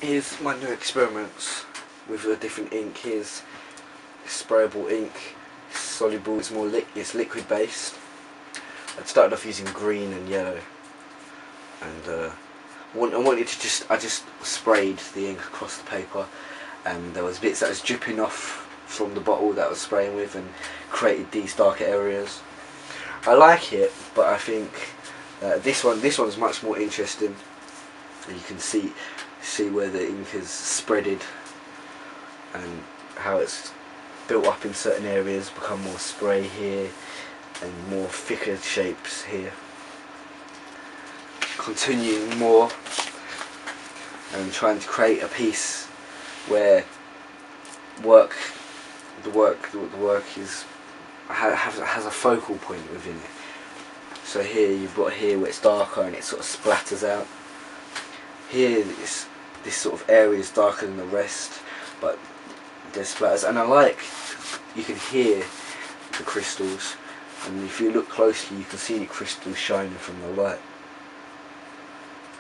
Here's my new experiments with a different ink. Here's sprayable ink. It's soluble, it's it's liquid based. I started off using green and yellow, and I just sprayed the ink across the paper, and there was bits that was dripping off from the bottle that I was spraying with and created these darker areas. I like it, but I think this one's much more interesting. You can see where the ink is spreaded and how it's built up in certain areas, become more spray here and more thicker shapes here. Continuing more and trying to create a piece where the work has a focal point within it. So here you've got where it's darker and it sort of splatters out. Here this sort of area is darker than the rest, but there's splatters, and you can hear the crystals, and if you look closely you can see the crystals shining from the light.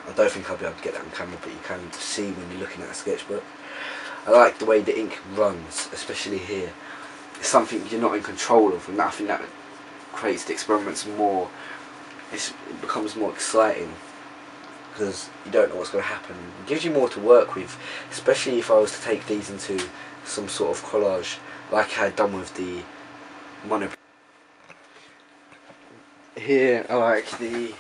I don't think I'll be able to get that on camera, but you can see when you're looking at a sketchbook. I like the way the ink runs, especially here. It's something you're not in control of, and I think that creates the experiments more. It becomes more exciting because you don't know what's going to happen. It gives you more to work with, especially if I was to take these into some sort of collage like I had done with the mono. Here I like the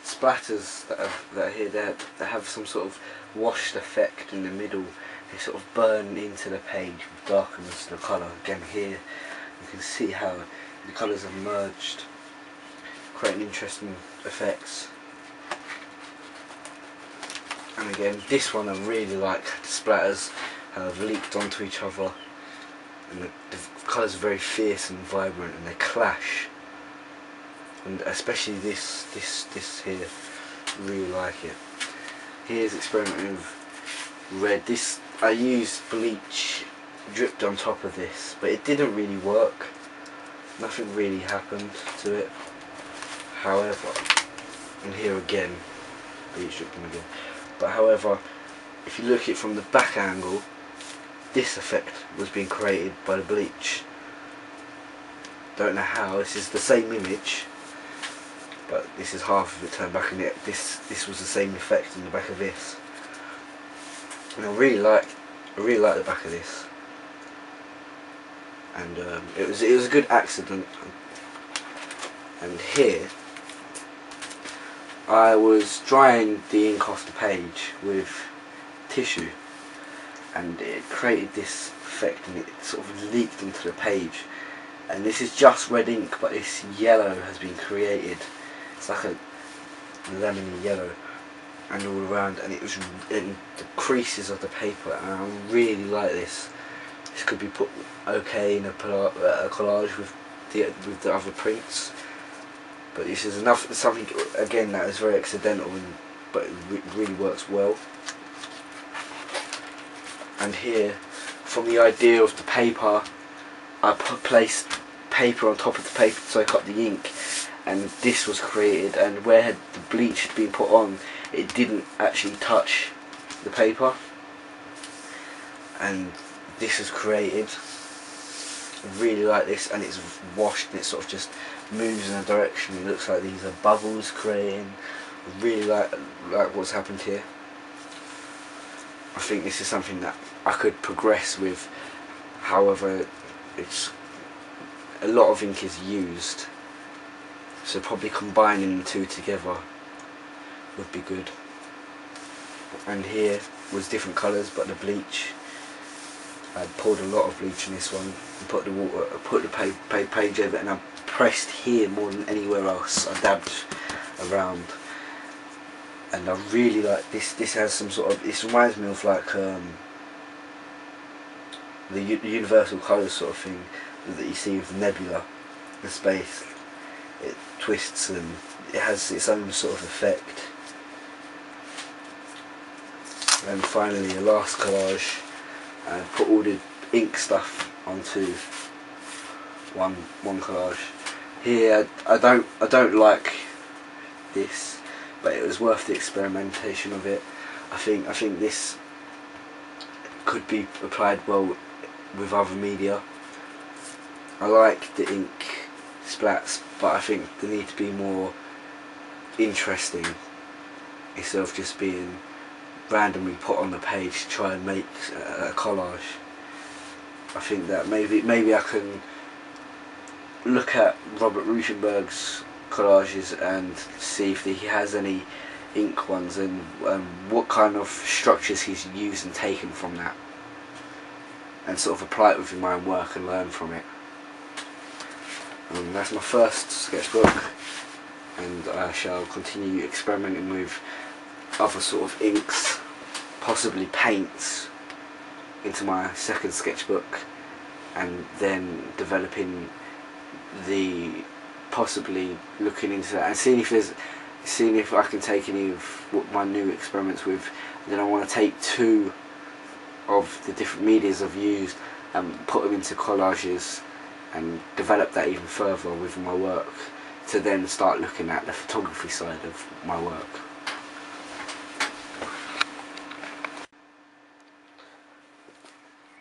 splatters that are here. They have some sort of washed effect in the middle. They sort of burn into the page, which darkens the colour. Again here you can see how the colours have merged, creating interesting effects. And again, this one I really like. The splatters have leaked onto each other, and the colours are very fierce and vibrant, and they clash. And especially this here, really like it. Here's experimenting with red. This I used bleach dripped on top of this, but it didn't really work. Nothing really happened to it. However, and here again, bleach dripped on again. But however, if you look at it from the back angle, this effect was being created by the bleach. Don't know how. This is the same image, but this is half of it turned back, and this was the same effect in the back of this. And I really like the back of this, and it was a good accident. And here I was drying the ink off the page with tissue, and it created this effect, and it sort of leaked into the page. And this is just red ink, but this yellow has been created. It's like a lemony yellow, and all around, and it was in the creases of the paper. And I really like this. This could be put okay in a collage with the other prints. But this is something again that is very accidental, but it really works well. And here, from the idea of the paper, I placed paper on top of the paper to soak up the ink, and this was created. And where the bleach had been put on, it didn't actually touch the paper, and this was created. I really like this, and it's washed, and it sort of just moves in a direction. It looks like these are bubbles creating. I really like what's happened here. I think this is something that I could progress with. However, it's a lot of ink is used, so probably combining the two together would be good. And here was different colours, but the bleach, I poured a lot of bleach in this one, and put the water, put the page over it, and I pressed here more than anywhere else. I dabbed around, and I really like this. This has some sort of, this reminds me of like the universal colours sort of thing that you see with the nebula, the space. It twists and it has its own sort of effect. And finally, the last collage, I put all the ink stuff onto one collage. Here, I don't like this, but it was worth the experimentation of it. I think this could be applied well with other media. I like the ink splats, but I think they need to be more interesting instead of just being randomly put on the page to try and make a collage. I think that maybe I can look at Robert Rauschenberg's collages and see if he has any ink ones, and what kind of structures he's used and taken from that, and sort of apply it within my own work and learn from it. That's my first sketchbook, and I shall continue experimenting with other sort of inks, possibly paints, into my second sketchbook, and then developing possibly looking into that and seeing if I can take any of what my new experiments with. And then I want to take 2 of the different medias I've used and put them into collages and develop that even further within my work, to then start looking at the photography side of my work.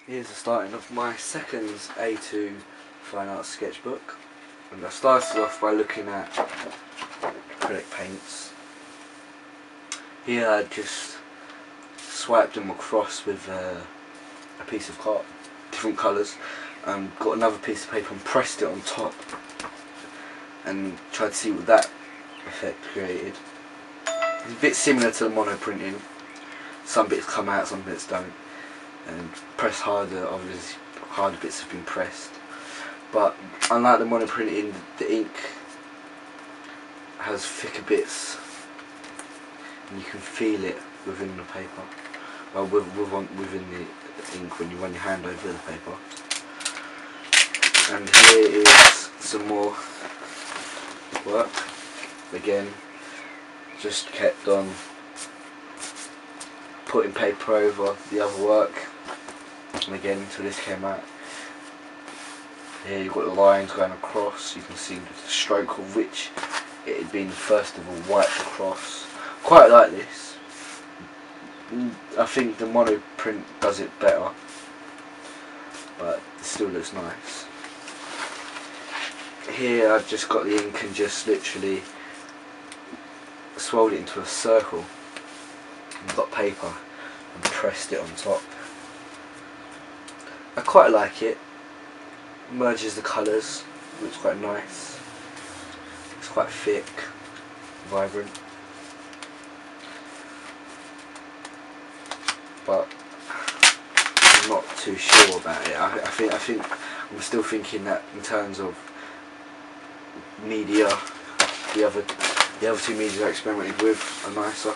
Here's the starting of my second A2 fine art sketchbook, and I started off by looking at acrylic paints. Here I just swiped them across with a piece of card, different colours, got another piece of paper and pressed it on top and tried to see what that effect created. It's a bit similar to the monoprinting. Some bits come out, some bits don't, and press harder, obviously harder bits have been pressed. But unlike the monoprinting, the ink has thicker bits and you can feel it within the paper, well, within the ink when you run your hand over the paper. And here is some more work. Again, just kept on putting paper over the other work, and again until this came out. Here you've got the lines going across. You can see the stroke of which it had been first of all wiped across. Quite like this. I think the monoprint does it better, but it still looks nice. Here I've just got the ink and just literally swirled it into a circle and got paper and pressed it on top. I quite like it. Merges the colours, looks quite nice. It's quite thick, vibrant. But I'm not too sure about it. I think I'm still thinking that in terms of media, the other 2 media I experimented with are nicer.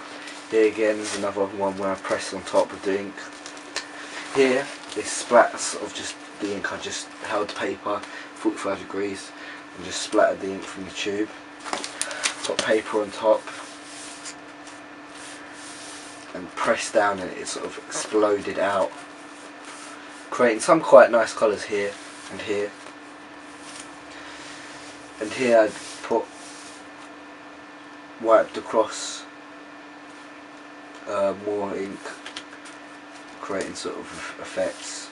Here again is another one where I pressed on top of the ink. Here is splats of just the ink. I just held the paper 45 degrees and just splattered the ink from the tube. Got paper on top and pressed down and it sort of exploded out, creating some quite nice colours here and here. And here I'd wiped across more ink, creating sort of effects.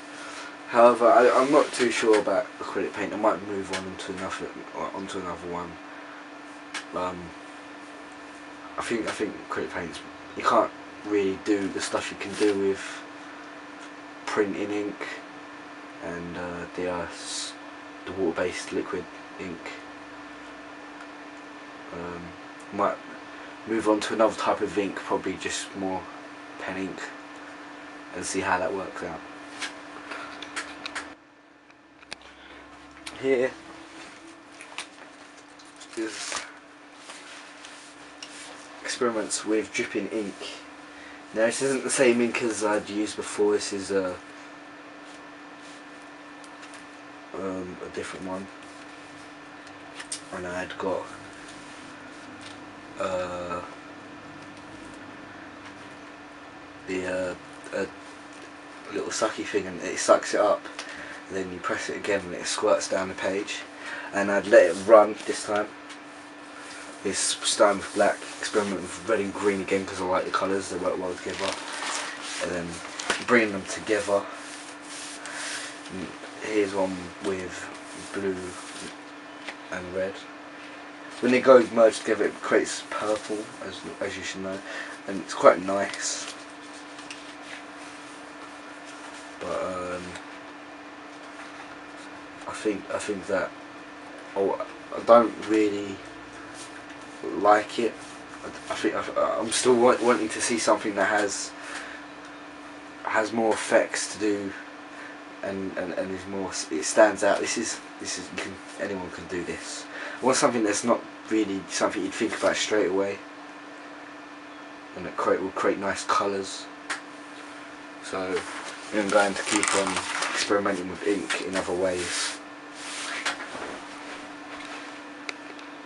However, I'm not too sure about acrylic paint. I might move on onto another one. I think acrylic paints, you can't really do the stuff you can do with printing ink and the water-based liquid ink. Might move on to another type of ink, probably just more pen ink, and see how that works out. Here is experiments with dripping ink. Now this isn't the same ink as I'd used before. This is a different one, and I'd got a little sucky thing, and it sucks it up, and then you press it again and it squirts down the page, and I'd let it run this time is starting with black, experimenting with red and green again because I like the colours, they work well together, and then bringing them together. And here's one with blue and red. When they go merged together, it creates purple, as you should know, and it's quite nice. But I think that I don't really like it. I think I'm still wanting to see something that has more effects to do, and is more. It stands out. This is anyone can do this. I want something that's not really something you'd think about straight away, and that will create nice colours. So I'm going to keep on experimenting with ink in other ways.